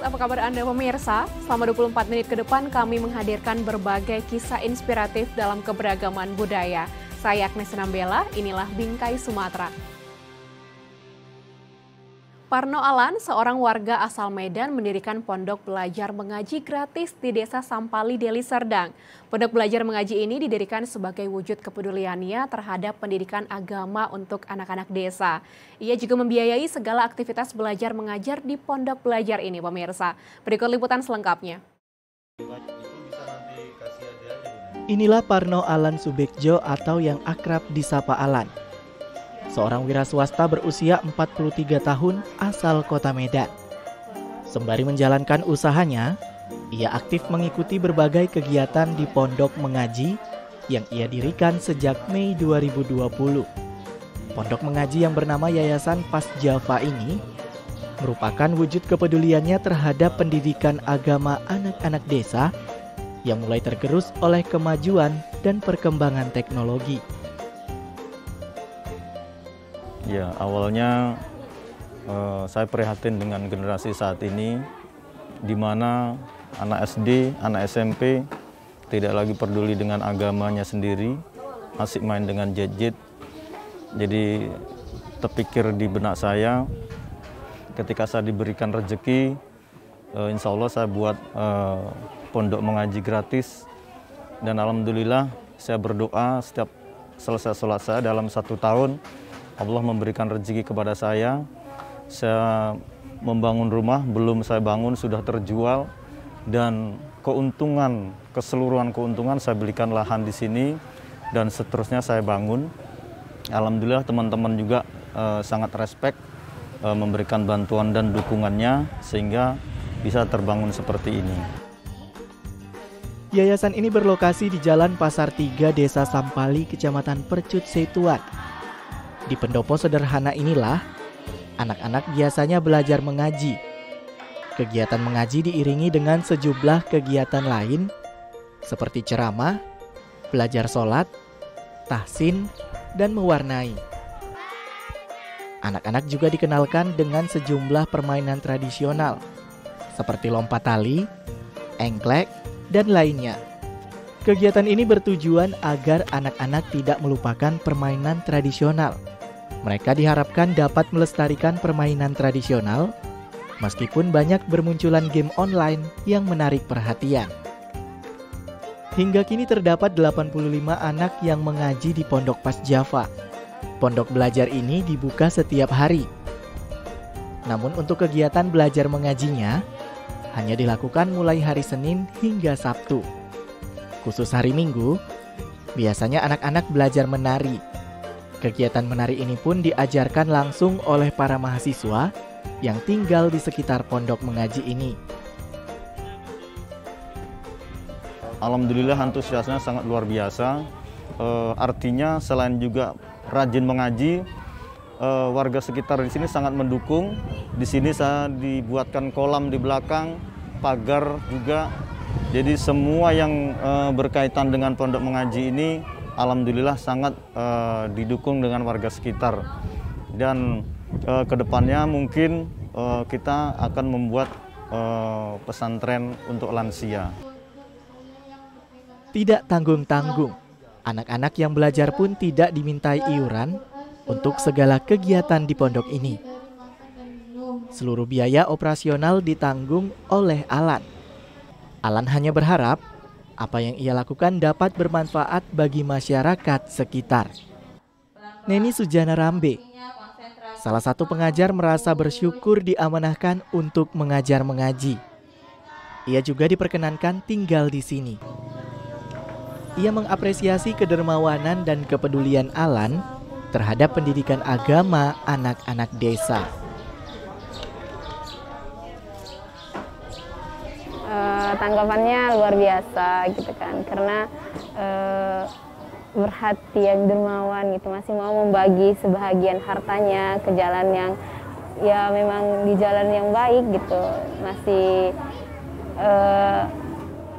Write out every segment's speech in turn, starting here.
apa kabar Anda pemirsa? Selama 24 menit ke depan kami menghadirkan berbagai kisah inspiratif dalam keberagaman budaya. Saya Agnes Nambela, inilah Bingkai Sumatera. Parno Alan, seorang warga asal Medan, mendirikan pondok belajar mengaji gratis di Desa Sampali, Deli Serdang. Pondok belajar mengaji ini didirikan sebagai wujud kepeduliannya terhadap pendidikan agama untuk anak-anak desa. Ia juga membiayai segala aktivitas belajar mengajar di pondok belajar ini, pemirsa. Berikut liputan selengkapnya. Inilah Parno Alan Subekjo atau yang akrab disapa Alan. Seorang wira swasta berusia 43 tahun asal kota Medan. Sembari menjalankan usahanya, ia aktif mengikuti berbagai kegiatan di pondok mengaji yang ia dirikan sejak Mei 2020. Pondok mengaji yang bernama Yayasan Pas Java ini merupakan wujud kepeduliannya terhadap pendidikan agama anak-anak desa yang mulai tergerus oleh kemajuan dan perkembangan teknologi. Ya, awalnya saya prihatin dengan generasi saat ini, di mana anak SD, anak SMP tidak lagi peduli dengan agamanya sendiri, asik main dengan gadget. Jadi terpikir di benak saya, ketika saya diberikan rezeki, insya Allah saya buat pondok mengaji gratis. Dan alhamdulillah saya berdoa setiap selesai sholat saya dalam 1 tahun, Allah memberikan rezeki kepada saya membangun rumah, belum saya bangun sudah terjual, dan keseluruhan keuntungan saya belikan lahan di sini, dan seterusnya saya bangun. Alhamdulillah teman-teman juga sangat respect, memberikan bantuan dan dukungannya, sehingga bisa terbangun seperti ini. Yayasan ini berlokasi di Jalan Pasar 3, Desa Sampali, Kecamatan Percut Setuan. Di pendopo sederhana inilah, anak-anak biasanya belajar mengaji. Kegiatan mengaji diiringi dengan sejumlah kegiatan lain, seperti ceramah, belajar sholat, tahsin, dan mewarnai. Anak-anak juga dikenalkan dengan sejumlah permainan tradisional, seperti lompat tali, engklek, dan lainnya. Kegiatan ini bertujuan agar anak-anak tidak melupakan permainan tradisional. Mereka diharapkan dapat melestarikan permainan tradisional, meskipun banyak bermunculan game online yang menarik perhatian. Hingga kini terdapat 85 anak yang mengaji di Pondok Pas Java. Pondok belajar ini dibuka setiap hari. Namun untuk kegiatan belajar mengajinya, hanya dilakukan mulai hari Senin hingga Sabtu. Khusus hari Minggu, biasanya anak-anak belajar menari. Kegiatan menari ini pun diajarkan langsung oleh para mahasiswa yang tinggal di sekitar pondok mengaji ini. Alhamdulillah antusiasnya sangat luar biasa. Artinya selain juga rajin mengaji, warga sekitar di sini sangat mendukung. Di sini saya dibuatkan kolam di belakang, pagar juga. Jadi semua yang berkaitan dengan pondok mengaji ini alhamdulillah sangat didukung dengan warga sekitar. Dan kedepannya mungkin kita akan membuat pesantren untuk lansia. Tidak tanggung-tanggung, anak-anak yang belajar pun tidak dimintai iuran untuk segala kegiatan di pondok ini. Seluruh biaya operasional ditanggung oleh Alan. Alan hanya berharap apa yang ia lakukan dapat bermanfaat bagi masyarakat sekitar. Neni Sujana Rambe, salah satu pengajar, merasa bersyukur diamanahkan untuk mengajar mengaji. Ia juga diperkenankan tinggal di sini. Ia mengapresiasi kedermawanan dan kepedulian Alan terhadap pendidikan agama anak-anak desa. Tanggapannya luar biasa gitu kan, karena berhati yang dermawan gitu, masih mau membagi sebahagian hartanya ke jalan yang ya memang di jalan yang baik gitu, masih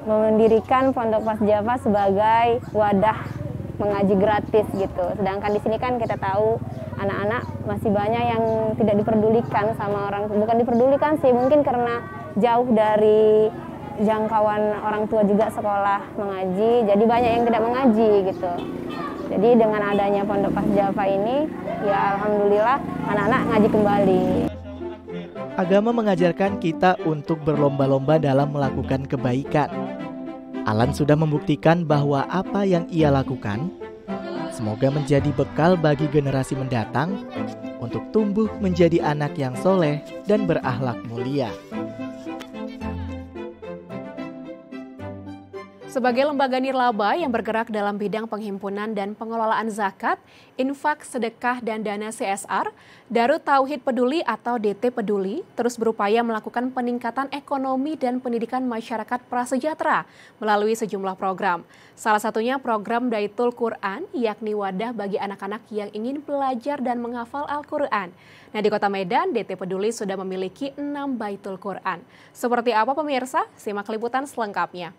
mendirikan Pondok Pas Java sebagai wadah mengaji gratis gitu. Sedangkan di sini kan kita tahu anak-anak masih banyak yang tidak diperdulikan sama orang, bukan diperdulikan sih, mungkin karena jauh dari jangkauan orang tua juga sekolah mengaji, jadi banyak yang tidak mengaji gitu. Jadi dengan adanya Pondok Pas Djafa ini, ya alhamdulillah anak-anak ngaji kembali. Agama mengajarkan kita untuk berlomba-lomba dalam melakukan kebaikan. Alan sudah membuktikan bahwa apa yang ia lakukan semoga menjadi bekal bagi generasi mendatang untuk tumbuh menjadi anak yang soleh dan berakhlak mulia. Sebagai lembaga nirlaba yang bergerak dalam bidang penghimpunan dan pengelolaan zakat, infak, sedekah, dan dana CSR, Darut Tauhid Peduli atau DT Peduli terus berupaya melakukan peningkatan ekonomi dan pendidikan masyarakat prasejahtera melalui sejumlah program. Salah satunya program Baitul Quran, yakni wadah bagi anak-anak yang ingin belajar dan menghafal Al-Quran. Nah, di Kota Medan, DT Peduli sudah memiliki 6 Baitul Quran. Seperti apa pemirsa? Simak liputan selengkapnya.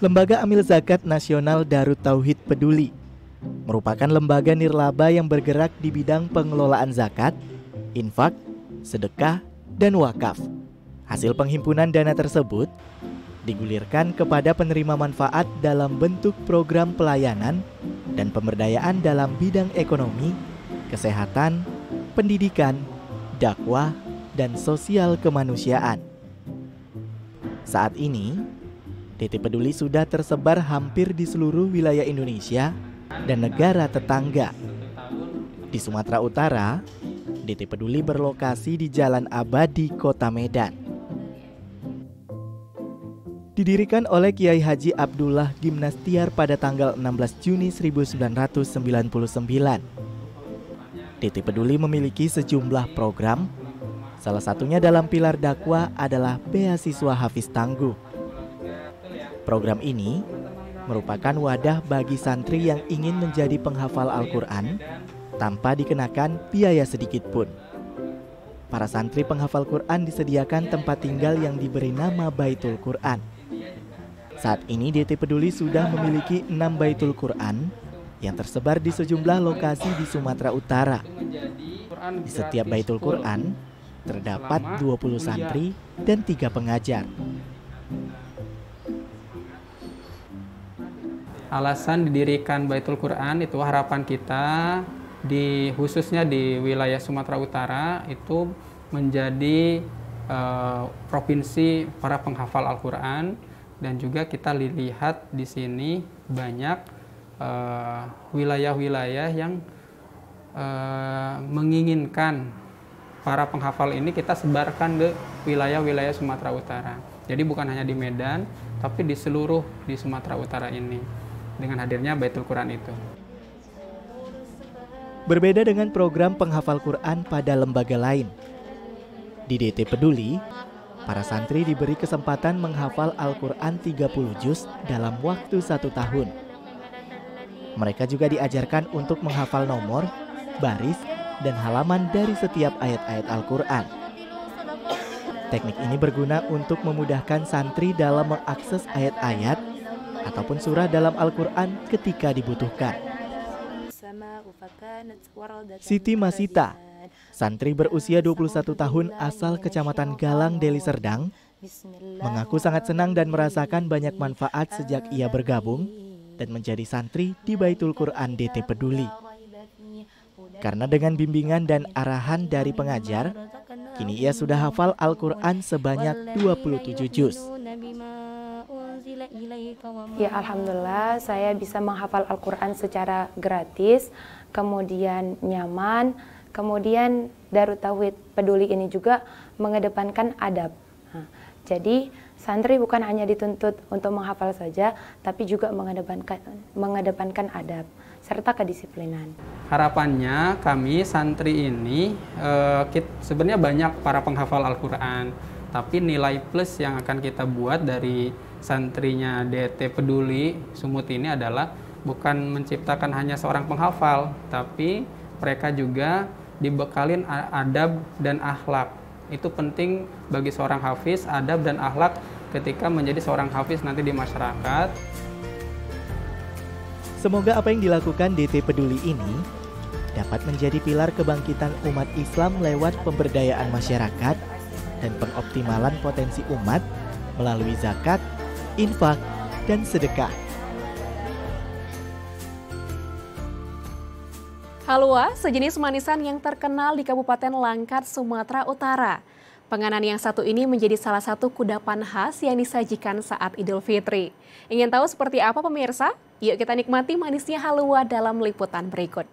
Lembaga Amil Zakat Nasional Darut Tauhid Peduli merupakan lembaga nirlaba yang bergerak di bidang pengelolaan zakat, infak, sedekah, dan wakaf. Hasil penghimpunan dana tersebut digulirkan kepada penerima manfaat dalam bentuk program pelayanan dan pemberdayaan dalam bidang ekonomi, kesehatan, pendidikan, dakwah, dan sosial kemanusiaan. Saat ini, DT Peduli sudah tersebar hampir di seluruh wilayah Indonesia dan negara tetangga. Di Sumatera Utara, DT Peduli berlokasi di Jalan Abadi, Kota Medan. Didirikan oleh Kiai Haji Abdullah Gimnastiar pada tanggal 16 Juni 1999. DT Peduli memiliki sejumlah program, salah satunya dalam pilar dakwah adalah beasiswa Hafiz Tangguh. Program ini merupakan wadah bagi santri yang ingin menjadi penghafal Al-Quran tanpa dikenakan biaya sedikit pun. Para santri penghafal Quran disediakan tempat tinggal yang diberi nama Baitul Quran. Saat ini DT Peduli sudah memiliki 6 Baitul Quran yang tersebar di sejumlah lokasi di Sumatera Utara. Di setiap Baitul Quran terdapat 20 santri dan 3 pengajar. Alasan didirikan Baitul Quran itu harapan kita khususnya di wilayah Sumatera Utara itu menjadi provinsi para penghafal Al-Quran, dan juga kita lihat di sini banyak wilayah-wilayah yang menginginkan para penghafal ini kita sebarkan ke wilayah-wilayah Sumatera Utara. Jadi bukan hanya di Medan, tapi di seluruh di Sumatera Utara ini dengan hadirnya Baitul Quran itu. Berbeda dengan program penghafal Quran pada lembaga lain, di DT Peduli, para santri diberi kesempatan menghafal Al-Quran 30 juz dalam waktu 1 tahun. Mereka juga diajarkan untuk menghafal nomor, baris, dan halaman dari setiap ayat-ayat Al-Quran. Teknik ini berguna untuk memudahkan santri dalam mengakses ayat-ayat ataupun surah dalam Al-Quran ketika dibutuhkan. Siti Masita, santri berusia 21 tahun asal Kecamatan Galang, Deli Serdang, mengaku sangat senang dan merasakan banyak manfaat sejak ia bergabung dan menjadi santri di Baitul Quran DT Peduli. Karena dengan bimbingan dan arahan dari pengajar, kini ia sudah hafal Al-Quran sebanyak 27 juz. Ya, alhamdulillah saya bisa menghafal Al-Quran secara gratis, kemudian nyaman, kemudian Darut Tauhid Peduli ini juga mengedepankan adab. Jadi santri bukan hanya dituntut untuk menghafal saja, tapi juga mengedepankan adab serta kedisiplinan. Harapannya kami santri ini sebenarnya banyak para penghafal Al-Quran, tapi nilai plus yang akan kita buat dari santrinya DT Peduli Sumut ini adalah bukan menciptakan hanya seorang penghafal, tapi mereka juga dibekalin adab dan akhlak. Itu penting bagi seorang hafiz, adab dan akhlak ketika menjadi seorang hafiz nanti di masyarakat. Semoga apa yang dilakukan DT Peduli ini dapat menjadi pilar kebangkitan umat Islam lewat pemberdayaan masyarakat dan pengoptimalan potensi umat melalui zakat, infak, dan sedekah. Halua, sejenis manisan yang terkenal di Kabupaten Langkat, Sumatera Utara. Penganan yang satu ini menjadi salah satu kudapan khas yang disajikan saat Idul Fitri. Ingin tahu seperti apa pemirsa? Yuk kita nikmati manisnya halua dalam liputan berikut.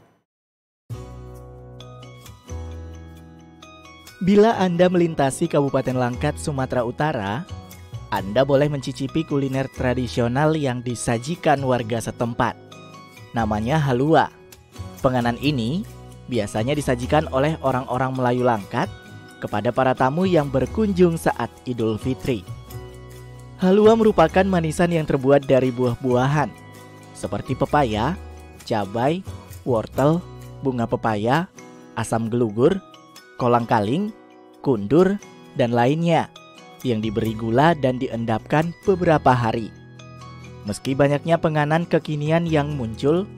Bila Anda melintasi Kabupaten Langkat, Sumatera Utara, Anda boleh mencicipi kuliner tradisional yang disajikan warga setempat. Namanya halua. Penganan ini biasanya disajikan oleh orang-orang Melayu Langkat kepada para tamu yang berkunjung saat Idul Fitri. Halua merupakan manisan yang terbuat dari buah-buahan seperti pepaya, cabai, wortel, bunga pepaya, asam gelugur, kolang-kaling, kundur, dan lainnya yang diberi gula dan diendapkan beberapa hari. Meski banyaknya penganan kekinian yang muncul,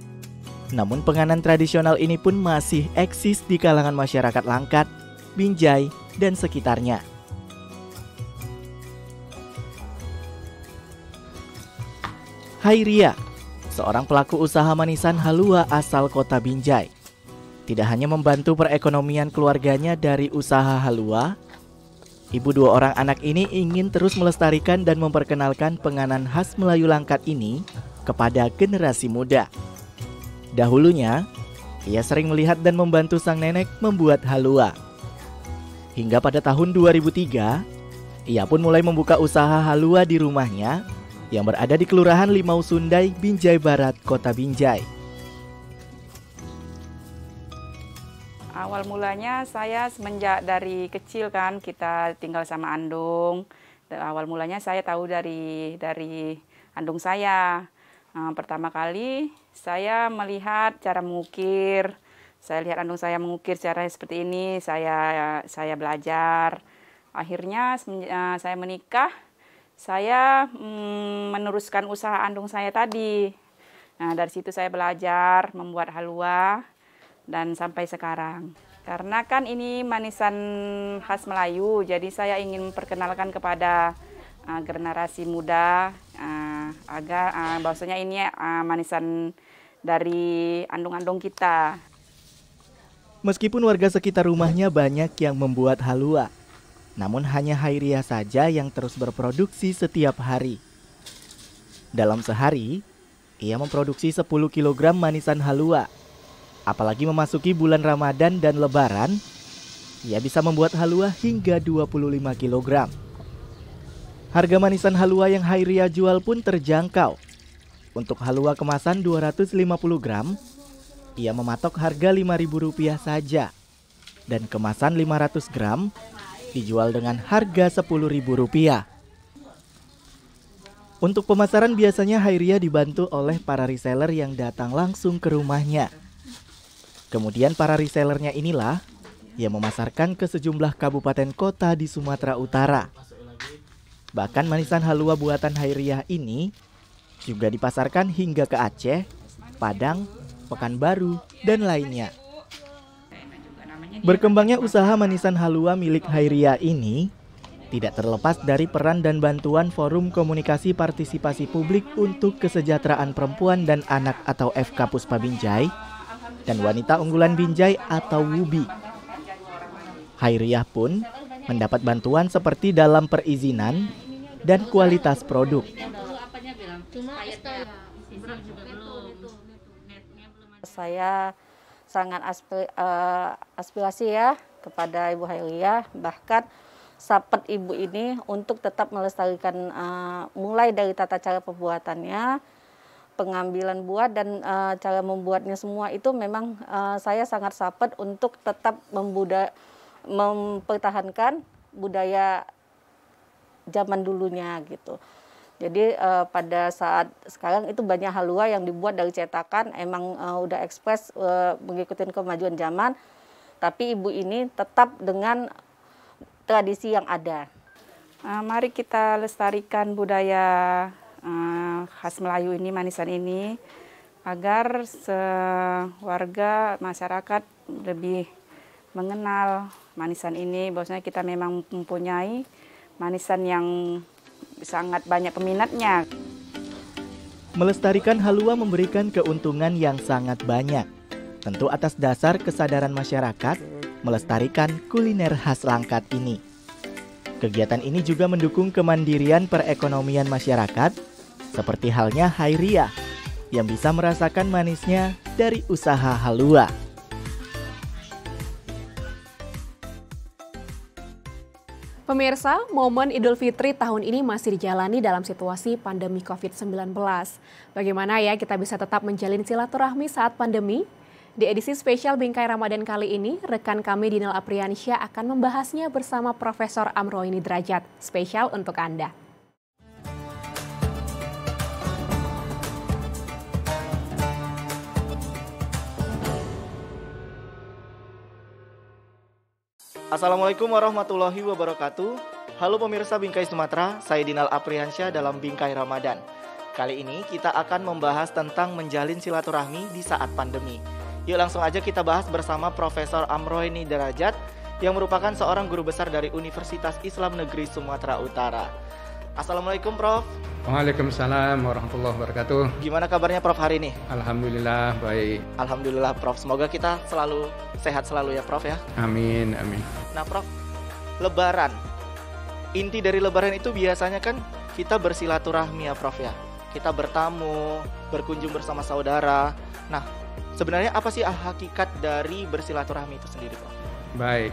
namun penganan tradisional ini pun masih eksis di kalangan masyarakat Langkat, Binjai, dan sekitarnya. Hairia, seorang pelaku usaha manisan halua asal kota Binjai, tidak hanya membantu perekonomian keluarganya dari usaha halua, ibu dua orang anak ini ingin terus melestarikan dan memperkenalkan penganan khas Melayu Langkat ini kepada generasi muda. Dahulunya, ia sering melihat dan membantu sang nenek membuat halua. Hingga pada tahun 2003, ia pun mulai membuka usaha halua di rumahnya yang berada di Kelurahan Limau Sundai, Binjai Barat, Kota Binjai. Awal mulanya saya semenjak dari kecil kan kita tinggal sama andung. Awal mulanya saya tahu dari andung saya. Pertama kali saya melihat cara mengukir. Saya lihat andung saya mengukir cara seperti ini. Saya belajar. Akhirnya saya menikah. Saya meneruskan usaha andung saya tadi. Nah, dari situ saya belajar membuat halua. Dan sampai sekarang. Karena kan ini manisan khas Melayu, jadi saya ingin memperkenalkan kepada generasi muda agar bahwasanya ini manisan dari andung-andung kita. Meskipun warga sekitar rumahnya banyak yang membuat halua, namun hanya Hairia saja yang terus berproduksi setiap hari. Dalam sehari, ia memproduksi 10 kg manisan halua. Apalagi memasuki bulan Ramadan dan Lebaran, ia bisa membuat halua hingga 25 kg. Harga manisan halua yang Hairia jual pun terjangkau. Untuk halua kemasan 250 gram, ia mematok harga Rp5.000 saja. Dan kemasan 500 gram dijual dengan harga Rp10.000. Untuk pemasaran biasanya Hairia dibantu oleh para reseller yang datang langsung ke rumahnya. Kemudian para resellernya inilah yang memasarkan ke sejumlah kabupaten kota di Sumatera Utara. Bahkan manisan halua buatan Hairia ini juga dipasarkan hingga ke Aceh, Padang, Pekanbaru, dan lainnya. Berkembangnya usaha manisan halua milik Hairia ini tidak terlepas dari peran dan bantuan Forum Komunikasi Partisipasi Publik untuk Kesejahteraan Perempuan dan Anak atau FK Puspa Binjai dan Wanita Unggulan Binjai atau WUBI. Hairiah pun mendapat bantuan seperti dalam perizinan dan kualitas produk. Saya sangat aspirasi ya kepada Ibu Hairiah, bahkan sapet Ibu ini untuk tetap melestarikan mulai dari tata cara pembuatannya, pengambilan buah dan cara membuatnya semua itu memang saya sangat sapet untuk tetap mempertahankan budaya zaman dulunya gitu. Jadi pada saat sekarang itu banyak halua yang dibuat dari cetakan, emang udah ekspres mengikuti kemajuan zaman, tapi Ibu ini tetap dengan tradisi yang ada. Mari kita lestarikan budaya khas Melayu ini, manisan ini, agar warga masyarakat lebih mengenal manisan ini, bahwasanya kita memang mempunyai manisan yang sangat banyak peminatnya. Melestarikan halua memberikan keuntungan yang sangat banyak. Tentu atas dasar kesadaran masyarakat melestarikan kuliner khas Langkat ini. Kegiatan ini juga mendukung kemandirian perekonomian masyarakat, seperti halnya Hairiah, yang bisa merasakan manisnya dari usaha halua. Pemirsa, momen Idul Fitri tahun ini masih dijalani dalam situasi pandemi COVID-19. Bagaimana ya kita bisa tetap menjalin silaturahmi saat pandemi? Di edisi spesial Bingkai Ramadan kali ini, rekan kami Dinal Apriansyah akan membahasnya bersama Profesor Amroini Derajat, spesial untuk Anda. Assalamualaikum warahmatullahi wabarakatuh. Halo pemirsa Bingkai Sumatera, saya Dinal Apriansyah dalam Bingkai Ramadan. Kali ini kita akan membahas tentang menjalin silaturahmi di saat pandemi. Yuk langsung aja kita bahas bersama Profesor Amroini Derajat yang merupakan seorang guru besar dari Universitas Islam Negeri Sumatera Utara. Assalamualaikum Prof. Waalaikumsalam warahmatullahi wabarakatuh. Gimana kabarnya Prof hari ini? Alhamdulillah baik. Alhamdulillah Prof. Semoga kita selalu sehat selalu ya Prof ya. Amin, amin. Nah Prof, Lebaran. Inti dari Lebaran itu biasanya kan kita bersilaturahmi ya Prof ya. Kita bertamu, berkunjung bersama saudara. Nah, sebenarnya apa sih hakikat dari bersilaturahmi itu sendiri Prof? Baik.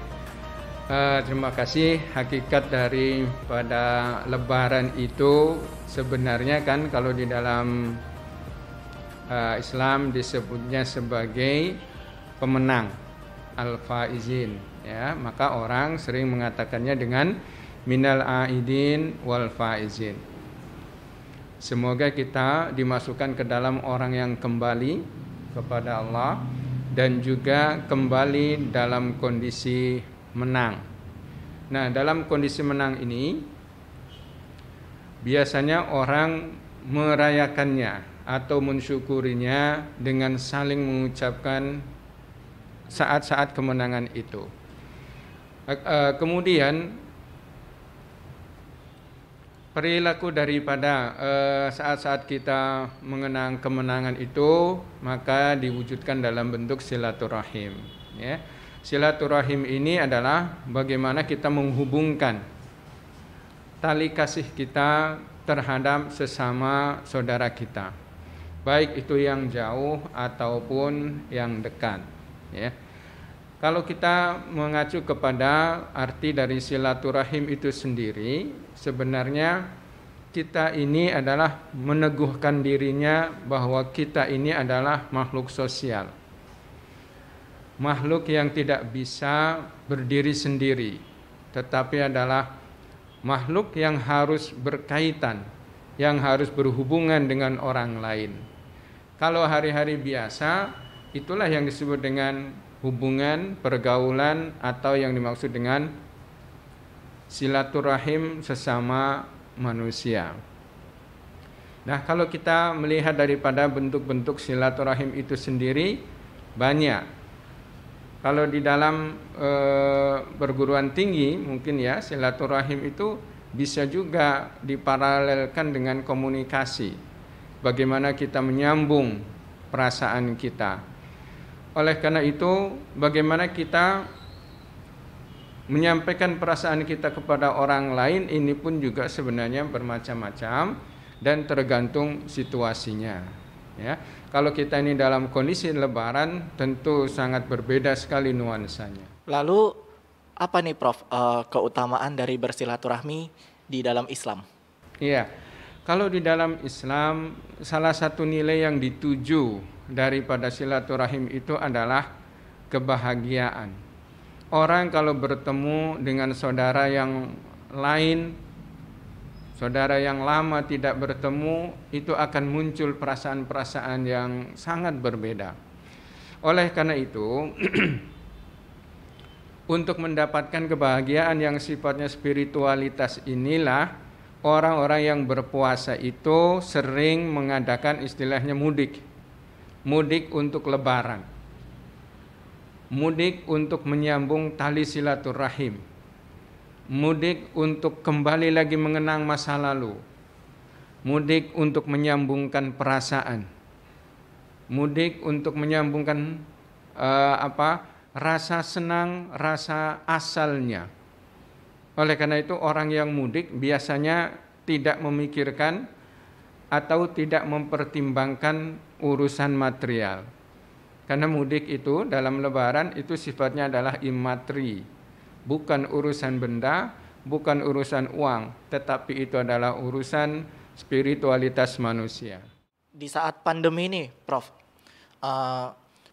Terima kasih. Hakikat daripada Lebaran itu sebenarnya kan kalau di dalam Islam disebutnya sebagai pemenang, al-faizin, ya. Maka orang sering mengatakannya dengan minal aidin wal faizin. Semoga kita dimasukkan ke dalam orang yang kembali kepada Allah dan juga kembali dalam kondisi menang. Nah, dalam kondisi menang ini biasanya orang merayakannya atau mensyukurinya dengan saling mengucapkan saat-saat kemenangan itu. Kemudian perilaku daripada saat-saat kita mengenang kemenangan itu maka diwujudkan dalam bentuk silaturahim, ya. Silaturahim ini adalah bagaimana kita menghubungkan tali kasih kita terhadap sesama saudara kita, baik itu yang jauh ataupun yang dekat, ya. Kalau kita mengacu kepada arti dari silaturahim itu sendiri, sebenarnya kita ini adalah meneguhkan dirinya bahwa kita ini adalah makhluk sosial. Makhluk yang tidak bisa berdiri sendiri, tetapi adalah makhluk yang harus berkaitan, yang harus berhubungan dengan orang lain. Kalau hari-hari biasa, itulah yang disebut dengan hubungan, pergaulan, atau yang dimaksud dengan silaturahim sesama manusia. Nah, kalau kita melihat daripada bentuk-bentuk silaturahim itu sendiri, banyak. Kalau di dalam perguruan tinggi mungkin ya silaturahim itu bisa juga diparalelkan dengan komunikasi. Bagaimana kita menyambung perasaan kita. Oleh karena itu, bagaimana kita menyampaikan perasaan kita kepada orang lain ini pun juga sebenarnya bermacam-macam dan tergantung situasinya, ya. Kalau kita ini dalam kondisi Lebaran tentu sangat berbeda sekali nuansanya. Lalu apa nih Prof keutamaan dari bersilaturahmi di dalam Islam? Iya, kalau di dalam Islam salah satu nilai yang dituju daripada silaturahim itu adalah kebahagiaan. Orang kalau bertemu dengan saudara yang lain, saudara yang lama tidak bertemu, itu akan muncul perasaan-perasaan yang sangat berbeda. Oleh karena itu, untuk mendapatkan kebahagiaan yang sifatnya spiritualitas inilah, orang-orang yang berpuasa itu sering mengadakan istilahnya mudik. mudik untuk lebaran, mudik untuk menyambung tali silaturahim, mudik untuk kembali lagi mengenang masa lalu, mudik untuk menyambungkan perasaan, mudik untuk menyambungkan rasa senang, rasa asalnya. Oleh karena itu orang yang mudik biasanya tidak memikirkan atau tidak mempertimbangkan urusan material. Karena mudik itu dalam lebaran itu sifatnya adalah imateri. Bukan urusan benda, bukan urusan uang, tetapi itu adalah urusan spiritualitas manusia. Di saat pandemi ini, Prof,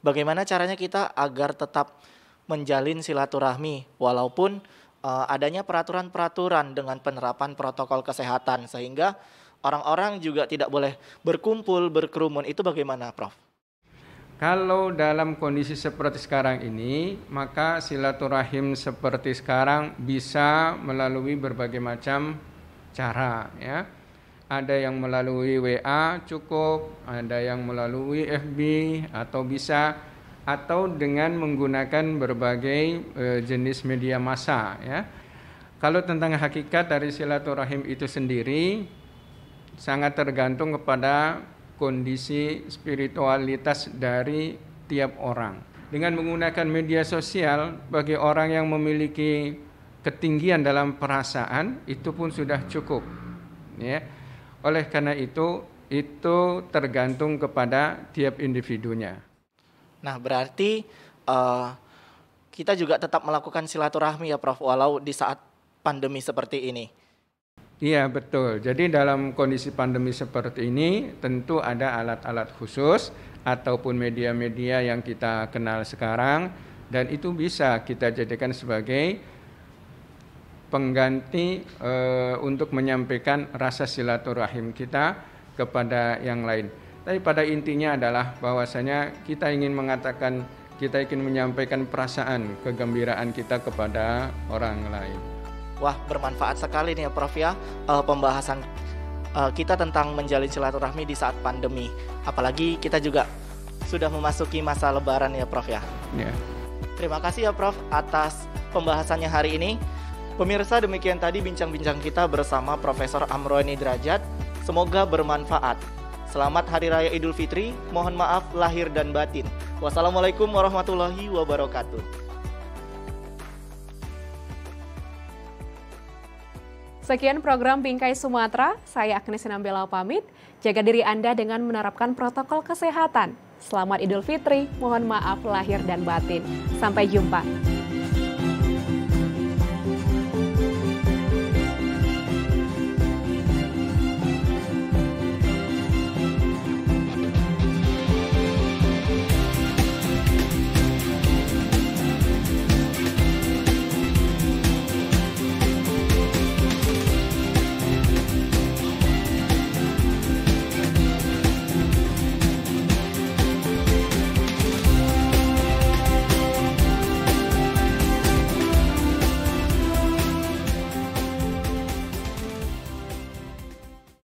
bagaimana caranya kita agar tetap menjalin silaturahmi walaupun adanya peraturan-peraturan dengan penerapan protokol kesehatan sehingga orang-orang juga tidak boleh berkumpul, berkerumun. Itu bagaimana, Prof? Kalau dalam kondisi seperti sekarang ini, maka silaturahim seperti sekarang bisa melalui berbagai macam cara, ya. Ada yang melalui WA cukup, ada yang melalui FB atau dengan menggunakan berbagai jenis media massa, ya. Kalau tentang hakikat dari silaturahim itu sendiri sangat tergantung kepada kondisi spiritualitas dari tiap orang. Dengan menggunakan media sosial bagi orang yang memiliki ketinggian dalam perasaan itu pun sudah cukup, ya. Oleh karena itu tergantung kepada tiap individunya. Nah, berarti kita juga tetap melakukan silaturahmi ya, Prof, walau di saat pandemi seperti ini. Iya, betul. Jadi dalam kondisi pandemi seperti ini tentu ada alat-alat khusus ataupun media-media yang kita kenal sekarang dan itu bisa kita jadikan sebagai pengganti untuk menyampaikan rasa silaturahim kita kepada yang lain. Tapi pada intinya adalah bahwasanya kita ingin menyampaikan perasaan kegembiraan kita kepada orang lain. Wah, bermanfaat sekali nih ya, Prof, ya, pembahasan kita tentang menjalin silaturahmi di saat pandemi. Apalagi kita juga sudah memasuki masa lebaran ya, Prof, ya. Ya. Terima kasih ya, Prof, atas pembahasannya hari ini. Pemirsa, demikian tadi bincang-bincang kita bersama Profesor Amroeni Drajat. Semoga bermanfaat. Selamat Hari Raya Idul Fitri, mohon maaf lahir dan batin. Wassalamualaikum warahmatullahi wabarakatuh. Sekian program Bingkai Sumatera, saya Agnes Sinambela pamit. Jaga diri Anda dengan menerapkan protokol kesehatan. Selamat Idul Fitri, mohon maaf lahir dan batin. Sampai jumpa.